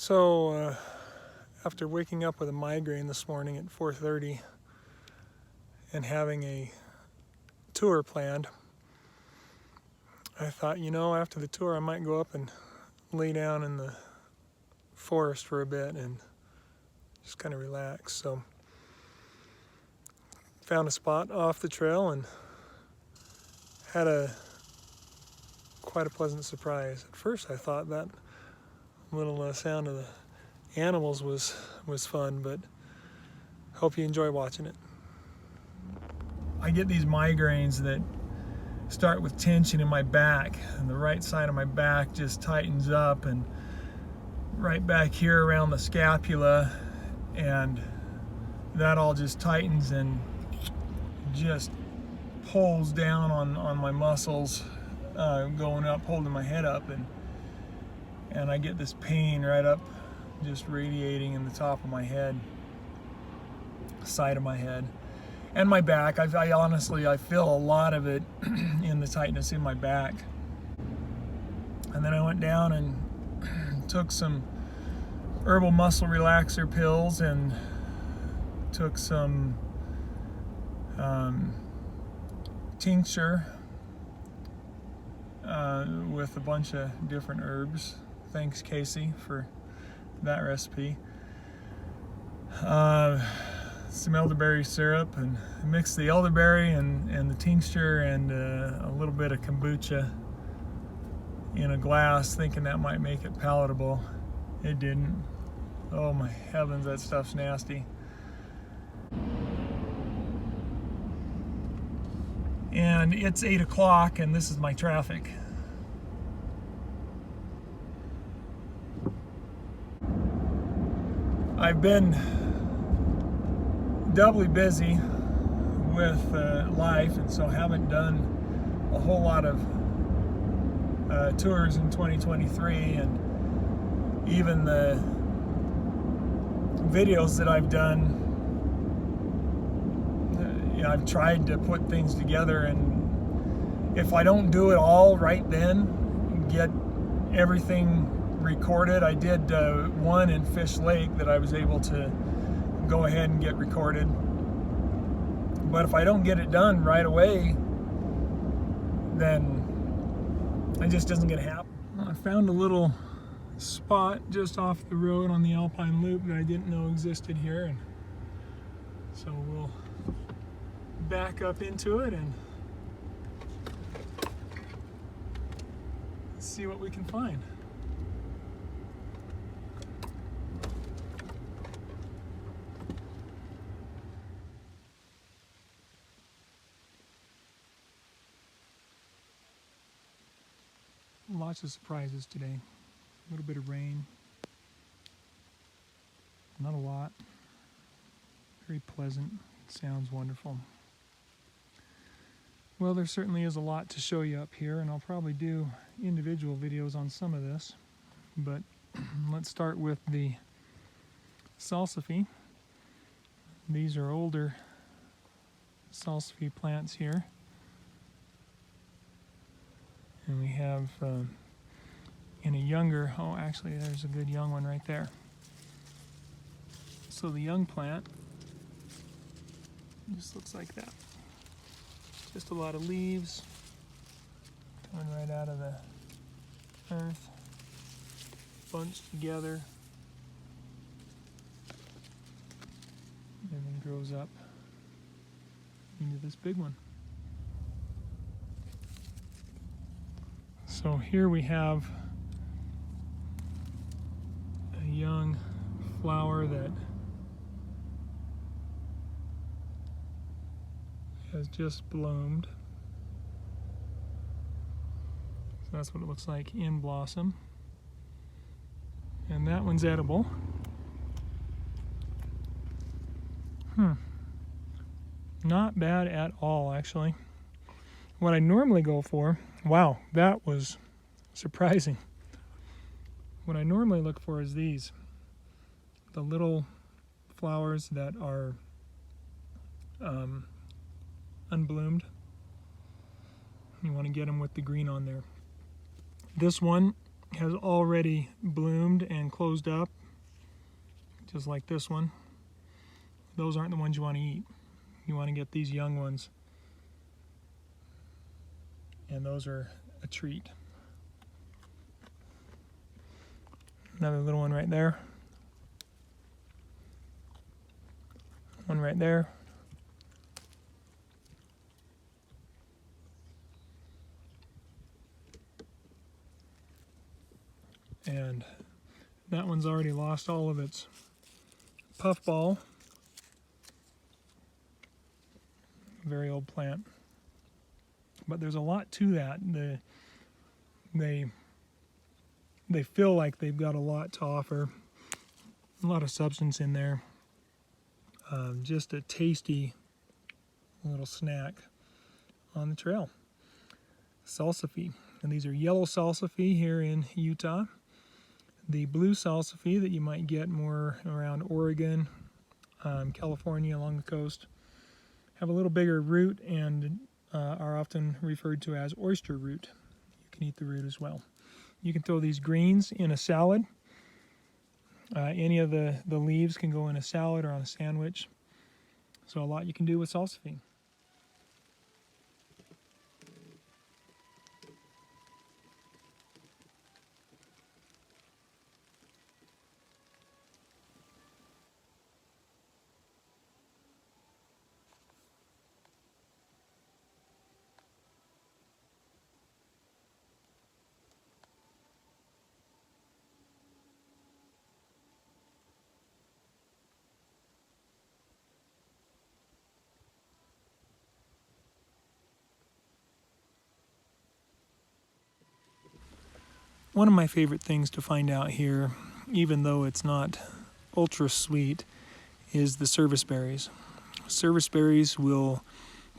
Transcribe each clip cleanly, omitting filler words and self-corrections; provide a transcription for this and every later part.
So after waking up with a migraine this morning at 4:30 and having a tour planned, I thought, after the tour I might go up and lay down in the forest for a bit and just kind of relax. So found a spot off the trail and had quite a pleasant surprise. At first I thought that little sound of the animals was fun, but hope you enjoy watching it. I get these migraines that start with tension in my back, and the right side of my back just tightens up, and right back here around the scapula, and that all just tightens and just pulls down on my muscles, going up, holding my head up, and I get this pain right up, just radiating in the top of my head, side of my head, and my back. I honestly feel a lot of it in the tightness in my back. And then I went down and took some herbal muscle relaxer pills and took some tincture with a bunch of different herbs. Thanks, Casey, for that recipe. Some elderberry syrup, and mixed the elderberry and the tincture and a little bit of kombucha in a glass, thinking that might make it palatable. It didn't. Oh my heavens, that stuff's nasty. And it's 8 o'clock and this is my traffic. I've been doubly busy with life, and so haven't done a whole lot of tours in 2023, and even the videos that I've done, I've tried to put things together, and if I don't do it all right then, get everything recorded. I did one in Fish Lake that I was able to go ahead and get recorded, but if I don't get it done right away, then it just doesn't get happen. I found a little spot just off the road on the Alpine Loop that I didn't know existed here, and so we'll back up into it and see what we can find. Lots of surprises today. A little bit of rain. Not a lot. Very pleasant. Sounds wonderful. Well, there certainly is a lot to show you up here, and I'll probably do individual videos on some of this. But let's start with the salsify. These are older salsify plants here. And we have in a younger, actually there's a good young one right there. So the young plant just looks like that. Just a lot of leaves coming right out of the earth, bunched together, and then grows up into this big one. So here we have a young flower that has just bloomed. So that's what it looks like in blossom. And that one's edible. Not bad at all, actually. What I normally go for, wow, that was surprising. What I normally look for is these, the little flowers that are unbloomed. You want to get them with the green on there. This one has already bloomed and closed up, just like this one. Those aren't the ones you want to eat. You want to get these young ones, and those are a treat. Another little one right there. One right there. And that one's already lost all of its puffball. Very old plant. But there's a lot to that. They feel like they've got a lot to offer. A lot of substance in there. Just a tasty little snack on the trail. Salsify. And these are yellow salsify here in Utah. The blue salsify that you might get more around Oregon, California along the coast, have a little bigger root and are often referred to as oyster root. You can eat the root as well. You can throw these greens in a salad. Any of the leaves can go in a salad or on a sandwich. So a lot you can do with salsify. One of my favorite things to find out here, even though it's not ultra sweet, is the serviceberries. Serviceberries will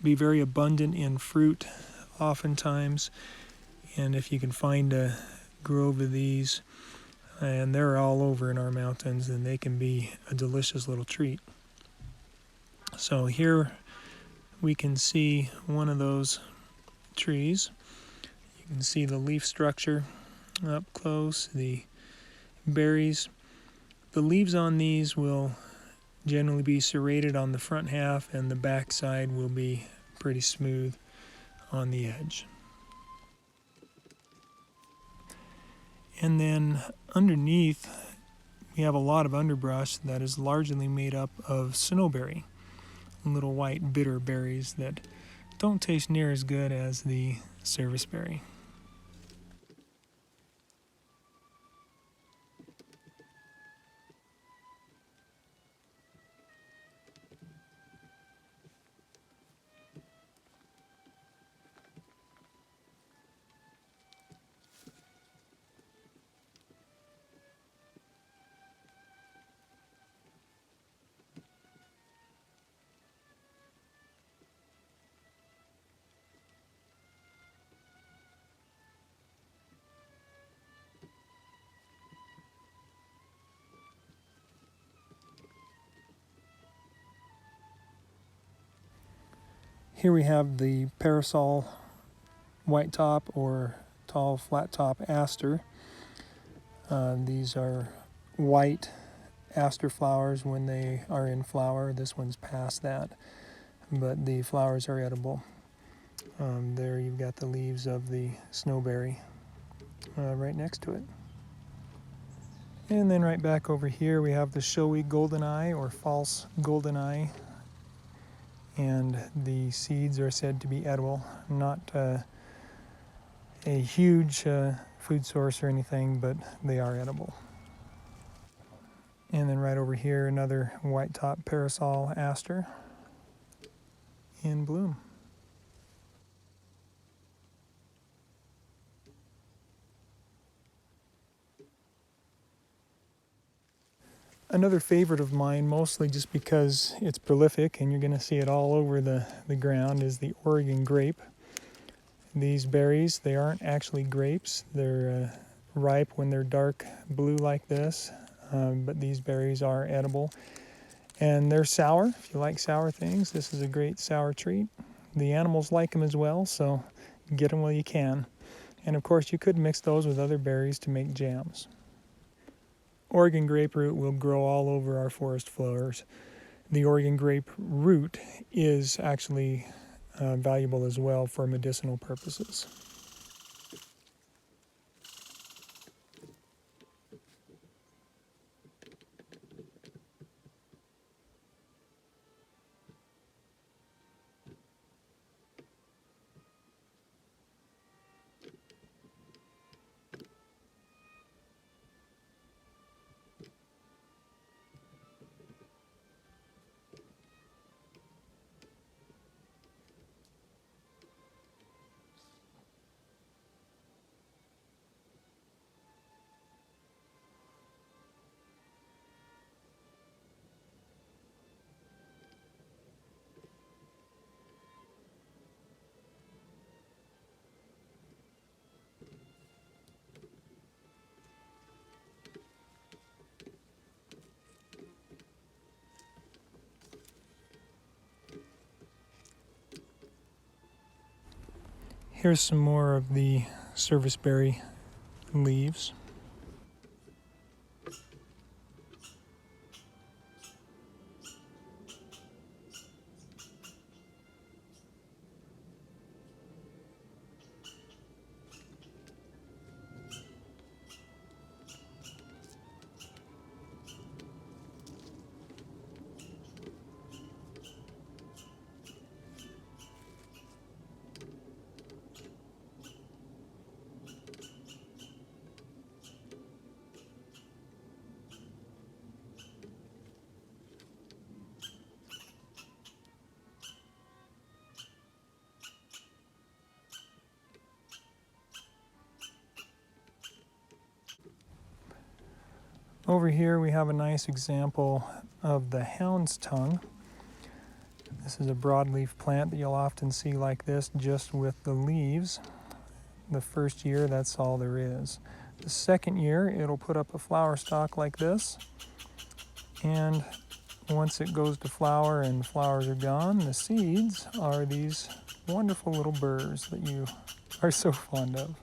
be very abundant in fruit oftentimes, and if you can find a grove of these, and they're all over in our mountains, then they can be a delicious little treat. So here we can see one of those trees. You can see the leaf structure up close, the berries. The leaves on these will generally be serrated on the front half, and the back side will be pretty smooth on the edge. And then underneath we have a lot of underbrush that is largely made up of snowberry, little white bitter berries that don't taste near as good as the serviceberry. Here we have the parasol white top or tall flat top aster. These are white aster flowers when they are in flower. This one's past that, but the flowers are edible. There you've got the leaves of the snowberry right next to it. And then right back over here we have the showy goldeneye or false goldeneye. And the seeds are said to be edible, not a huge food source or anything, but they are edible. And then right over here, another white top parasol aster in bloom. Another favorite of mine, mostly just because it's prolific and you're going to see it all over the ground, is the Oregon grape. These berries, they aren't actually grapes. They're ripe when they're dark blue like this, but these berries are edible. And they're sour. If you like sour things, this is a great sour treat. The animals like them as well, so get them while you can. And of course, you could mix those with other berries to make jams. Oregon grape root will grow all over our forest floors. The Oregon grape root is actually valuable as well for medicinal purposes. Here's some more of the serviceberry leaves. Over here we have a nice example of the hound's tongue. This is a broadleaf plant that you'll often see like this, just with the leaves. The first year, that's all there is. The second year, it'll put up a flower stalk like this. And once it goes to flower and the flowers are gone, the seeds are these wonderful little burrs that you are so fond of.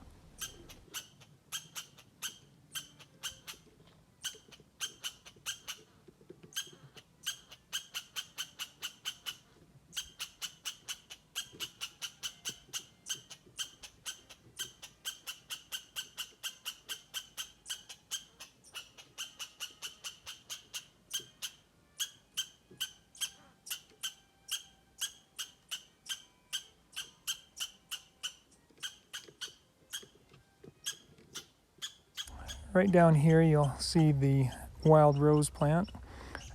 Right down here you'll see the wild rose plant.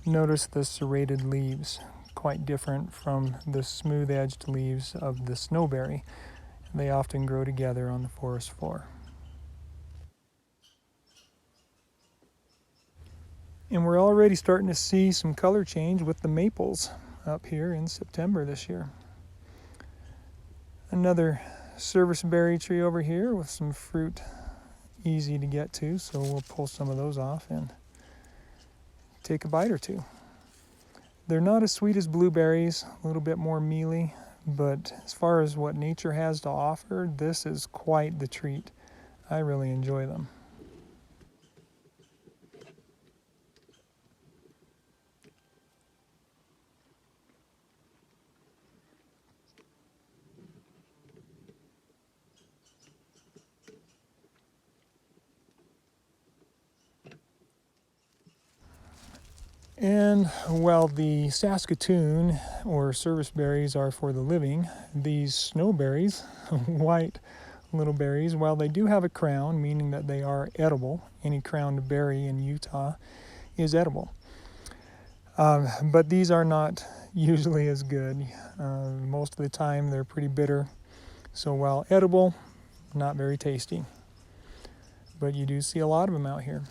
Notice the serrated leaves, quite different from the smooth-edged leaves of the snowberry. They often grow together on the forest floor. And we're already starting to see some color change with the maples up here in September this year. Another serviceberry tree over here with some fruit easy to get to, so we'll pull some of those off and take a bite or two. They're not as sweet as blueberries, a little bit more mealy, but as far as what nature has to offer, this is quite the treat. I really enjoy them. And while the Saskatoon or serviceberries are for the living, these snowberries, white little berries, while they do have a crown, meaning that they are edible, any crowned berry in Utah is edible. But these are not usually as good. Most of the time they're pretty bitter. So while edible, not very tasty. But you do see a lot of them out here.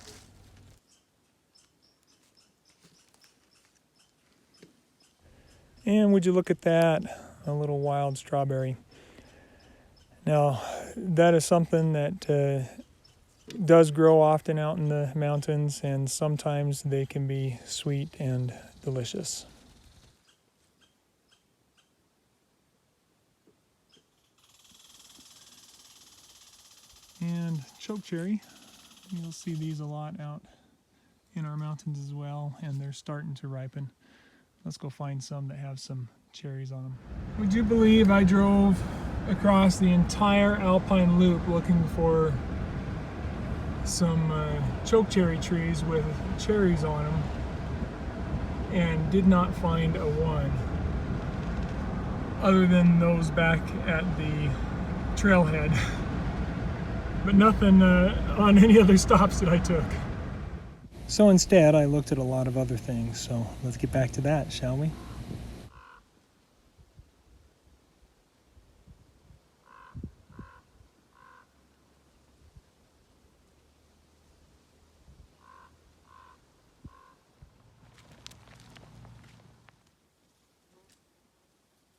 And would you look at that, a little wild strawberry. Now, that is something that does grow often out in the mountains, and sometimes they can be sweet and delicious. chokecherry. You'll see these a lot out in our mountains as well, and they're starting to ripen. Let's go find some that have some cherries on them. Would you believe I drove across the entire alpine loop looking for some chokecherry trees with cherries on them and did not find a one, other than those back at the trailhead, but nothing on any other stops that I took. So instead I looked at a lot of other things, so let's get back to that, shall we?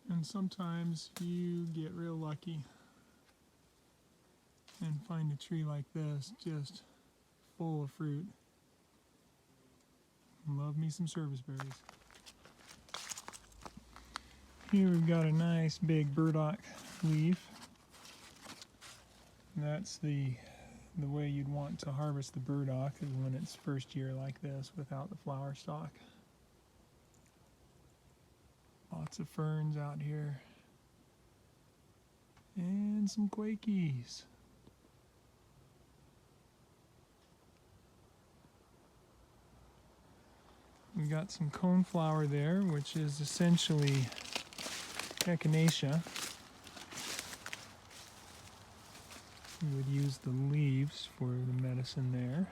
And sometimes you get real lucky and find a tree like this just full of fruit. Love me some serviceberries. Here we've got a nice big burdock leaf. That's the way you'd want to harvest the burdock, is when it's first year like this without the flower stalk. Lots of ferns out here. And some quakies. We got some coneflower there, which is essentially echinacea. We would use the leaves for the medicine there.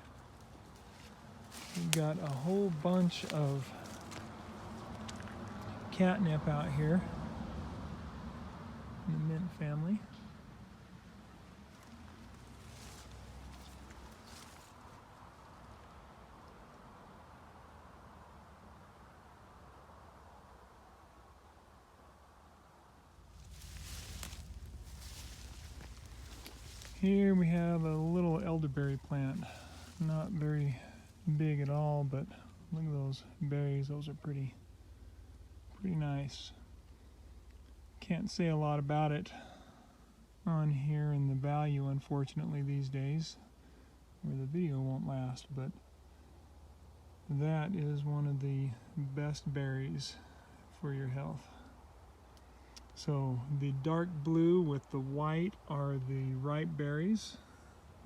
We've got a whole bunch of catnip out here in the mint family. Here we have a little elderberry plant. Not very big at all, but look at those berries. Those are pretty nice. Can't say a lot about it on here in the value, unfortunately, these days, or the video won't last, but that is one of the best berries for your health. So the dark blue with the white are the ripe berries.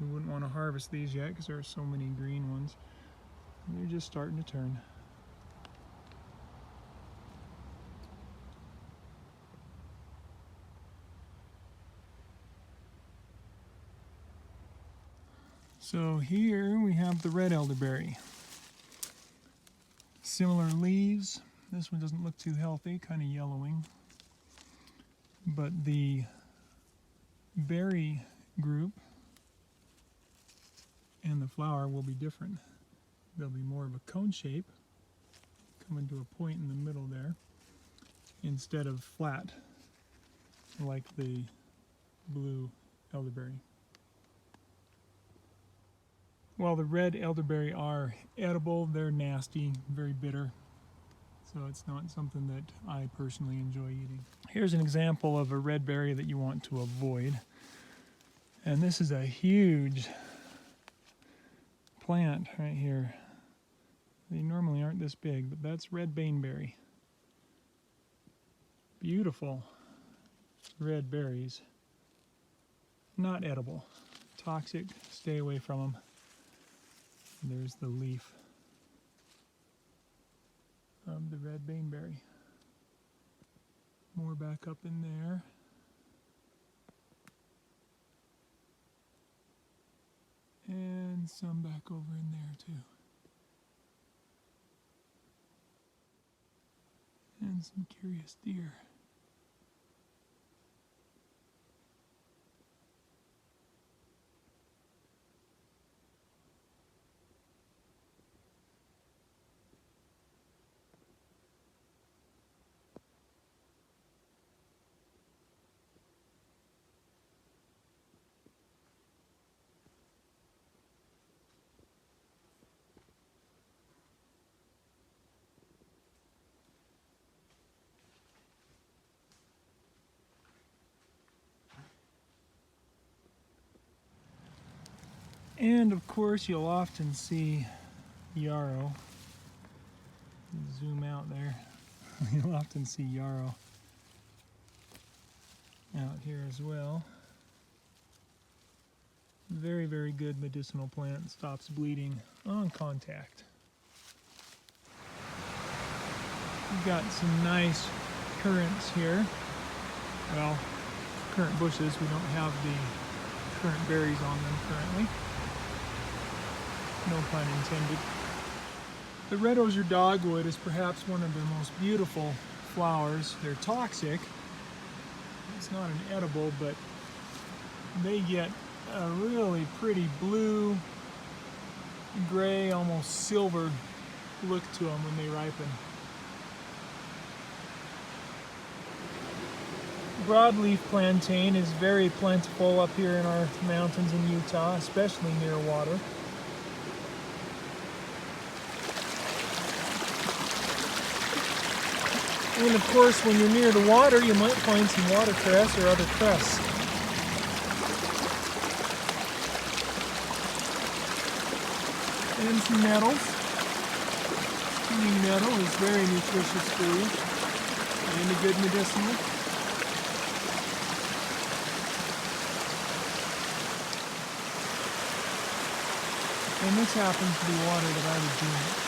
We wouldn't want to harvest these yet because there are so many green ones. They're just starting to turn. So here we have the red elderberry. Similar leaves. This one doesn't look too healthy, kind of yellowing. But the berry group and the flower will be different. They'll be more of a cone shape, coming to a point in the middle there, instead of flat like the blue elderberry. While the red elderberry are edible, they're nasty, very bitter. So it's not something that I personally enjoy eating. Here's an example of a red berry that you want to avoid. And this is a huge plant right here. They normally aren't this big, but that's red baneberry. Beautiful red berries. Not edible. Toxic, stay away from them. There's the leaf of the red baneberry. More back up in there. And some back over in there too. And some curious deer. And of course you'll often see yarrow. Zoom out there. You'll often see yarrow out here as well. Very, very good medicinal plant. Stops bleeding on contact. We've got some nice currants here. Well, currant bushes. We don't have the currant berries on them currently. No pun intended. The red osier dogwood is perhaps one of the most beautiful flowers. They're toxic. It's not an edible, but they get a really pretty blue, gray, almost silver look to them when they ripen. Broadleaf plantain is very plentiful up here in our mountains in Utah, especially near water. And of course, when you're near the water, you might find some watercress or other cress. And some nettles. Spinning nettle is very nutritious food and a good medicinal. And this happens to be water that I would drink.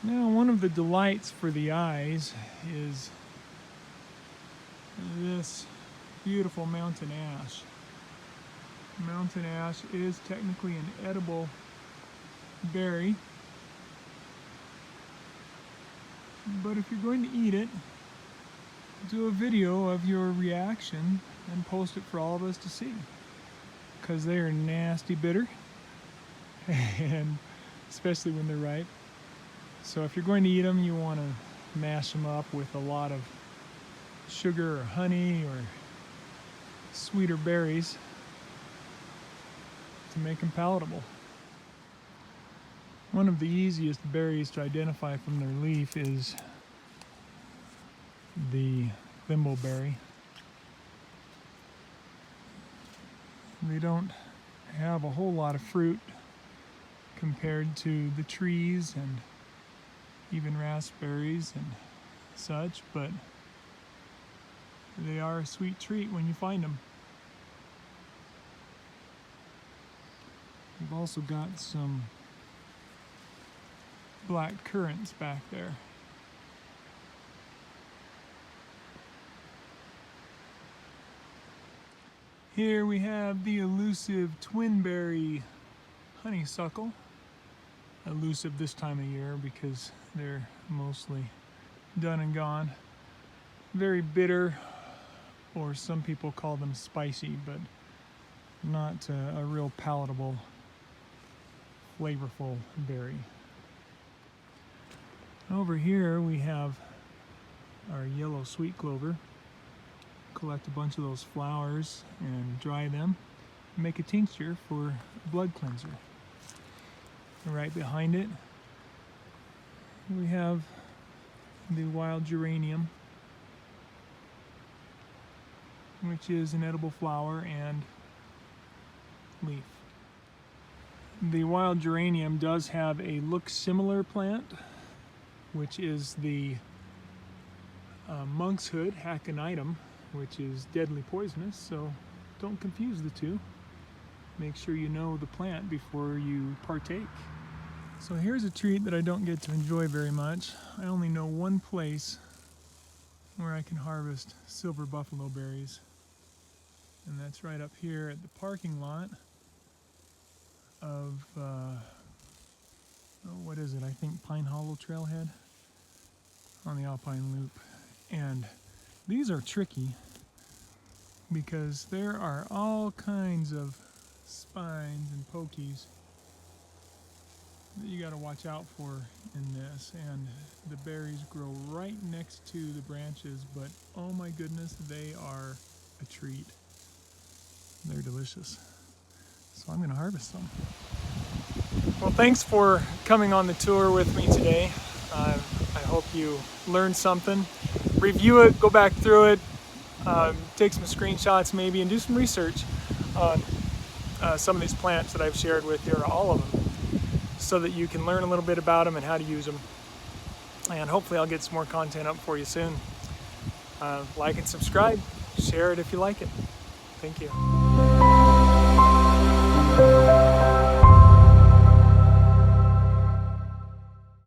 Now, one of the delights for the eyes is this beautiful mountain ash. Mountain ash is technically an edible berry, but if you're going to eat it, do a video of your reaction and post it for all of us to see, because they are nasty bitter, and especially when they're ripe. So if you're going to eat them, you want to mash them up with a lot of sugar or honey or sweeter berries to make them palatable. One of the easiest berries to identify from their leaf is the thimbleberry. They don't have a whole lot of fruit compared to the trees and even raspberries and such, but they are a sweet treat when you find them. We've also got some black currants back there. Here we have the elusive twinberry honeysuckle. Elusive this time of year because they're mostly done and gone. Very bitter, or some people call them spicy, but not a real palatable, flavorful berry. Over here we have our yellow sweet clover. Collect a bunch of those flowers and dry them, and make a tincture for a blood cleanser. And right behind it we have the wild geranium, which is an edible flower and leaf. The wild geranium does have a look-similar plant, which is the monk's hood, Aconitum, which is deadly poisonous, so don't confuse the two. Make sure you know the plant before you partake. So here's a treat that I don't get to enjoy very much. I only know one place where I can harvest silver buffalo berries, and that's right up here at the parking lot of, what is it? I think Pine Hollow Trailhead on the Alpine Loop. And these are tricky because there are all kinds of spines and pokies that you got to watch out for in this, and the berries grow right next to the branches, but oh my goodness, they are a treat. They're delicious. So I'm going to harvest them. Well, thanks for coming on the tour with me today. I hope you learned something. Review it, go back through it, take some screenshots maybe, and do some research on some of these plants that I've shared with you, or all of them, so that you can learn a little bit about them and how to use them. And hopefully I'll get some more content up for you soon. Like and subscribe, share it if you like it. Thank you.